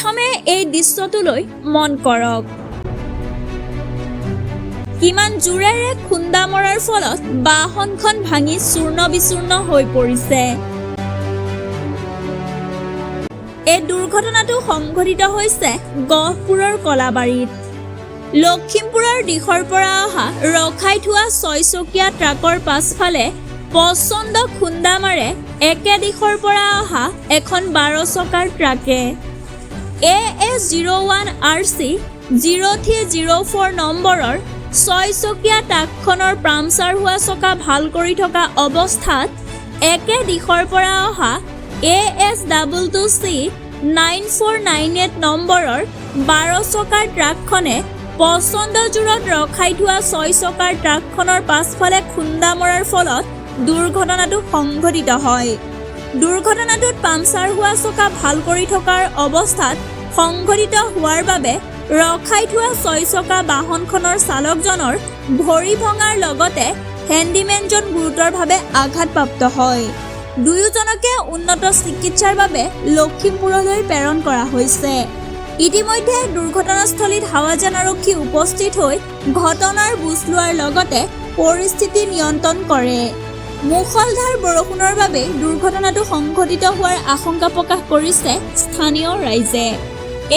প্ৰথমে এই দৃশ্যটোলৈ মন কৰক। কিমান জোৰেৰে খুন্দা মৰাৰ ফলত বাহনখন ভাঙি চূৰ্ণ বিচূৰ্ণ হৈ পৰিছে। এই দুৰ্ঘটনাটো সংঘটিত হৈছে গহপুৰৰ কলাবাৰীত। লখিমপুৰৰ দিশৰ পৰা অহা ৰখাই থোৱা 6চকীয়া ট্ৰাকৰ পাছফালে প্ৰচণ্ড খুন্দা মাৰে একে দিশৰ পৰা অহা এখন 12 চকাৰ ট্ৰাকে। AS01 RC 0304 নম্বৰৰ 6চকীয়া ট্ৰাকখনৰ পামচাৰ হোৱা চকা ভাল কৰি থকা অৱস্থাত একে দিশৰ পৰা অহা AS22C 9498 নম্বৰৰ 12 চকাৰ ট্ৰাকখনে প্ৰচণ্ড জোৰত ৰখাই থোৱা 6 চকাৰ ট্ৰাকখনৰ পাছফালে খুন্দা মৰাৰ ফলত দুৰ্ঘটনাটো সংঘটিত হয়। দুৰ্ঘটনাটোত পামচাৰ হোৱা চকা ভাল কৰি থকাৰ অৱস্থাত সংঘটিত হোৱাৰ বাবে ৰখাই থোৱা 6 চকা বাহনখনৰ চালকজনৰ ভৰি ভঙাৰ লগতে হেণ্ডিমেনজন গুৰুতৰভাৱে আঘাতপ্ৰাপ্ত হয়। দুয়োজনকে উন্নত চিকিৎসাৰ বাবে লখিমপুৰলৈ প্ৰেৰণ কৰা হৈছে। ইতিমধ্যে দুৰ্ঘটনাস্থলীত হাৱাজান আৰক্ষী উপস্থিত হৈ ঘটনাৰ বুজ লোৱাৰ লগতে পৰিস্থিতি নিয়ন্ত্ৰণ কৰে। মুষলধাৰ বৰষুণৰ বাবে দুৰ্ঘটনাটো সংঘটিত হোৱাৰ আশংকা প্ৰকাশ কৰিছে স্থানীয় ৰাইজে।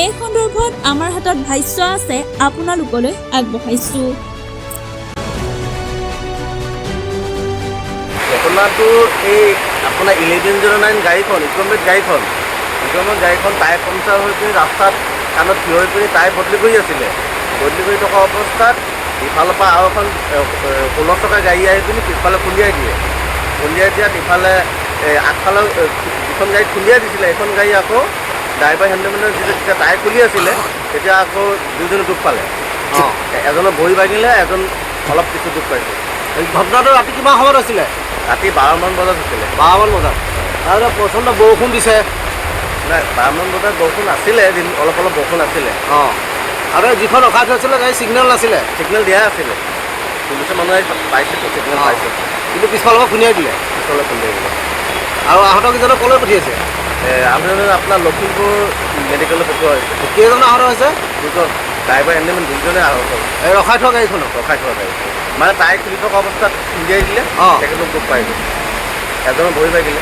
এই সন্দৰ্ভত আমাৰ হাতত ভাষ্য আছে, আপোনালোকলৈ আগবঢ়াইছো। ঘটনাটো এই আপোনাৰ 1109 গাড়ীখন ইকনমিক গাড়ীখন টায়াৰ পামচাৰ হৈ পিনি ৰাস্তাত কাণত থিয় হৈ পিনি টায়াৰ বদলি কৰি আছিলে। বদলি কৰি থকা অৱস্থাত ইফালৰ পৰা আৰু এখন 16 চকা গাড়ী আহি পিনি পিছফালে খুন্দিয়াই দিয়ে। খুন্দিয়াই দিয়াত ইফালে আগফালৰ যিখন গাড়ীত খুন্দিয়াই দিছিলে সেইখন গাড়ী আকৌ ড্ৰাইভাৰ হেণ্ডমেনৰ যেতিয়া টায়াৰ খুলি আছিলে তেতিয়া আকৌ দুজনে দুখ পালে। এজনৰ ভৰি ভাঙিলে, এজন অলপ কিছু দুখ পাইছে। ঘটনাটো ৰাতি কিমান সময়ত আছিলে? ৰাতি 12মান বজাত আছিলে। 12মান বজাত তাৰপিছত প্ৰচণ্ড বৰষুণ দিছে। নাই, 12মান বজাত বৰষুণ আছিলে, অলপ বৰষুণ আছিলে। আৰু যিখন ৰখাই থৈছিলে গাড়ী চিগনেল নাছিলে? চিগনেল দিয়া আছিলে। পুলিচৰ মানুহে পাইছে, চিগনেল পাইছে, কিন্তু পিছফালৰ পৰা খুন্দিয়াই দিলে। পিছলৈ খুন্দিয়াই দিলে। আৰু আহত কেইজনক ক'লৈ পঠিয়াইছে? আপোনাৰ লখিমপুৰ মেডিকেলত পঠোৱা হৈছে। কেইজন আহত হৈছে? দুজন, ড্ৰাইভাৰ হেণ্ডমেন দুজনে আহত হ'ল। এই ৰখাই থোৱা গাড়ীখনক? ৰখাই থোৱা গাড়ী মানে টায়াৰ খুলি থকা অৱস্থাত খুন্দিয়াই দিলে, তেখেতলোক দুখ পাই গ'ল। এজনৰ ভৰি ভাগিলে।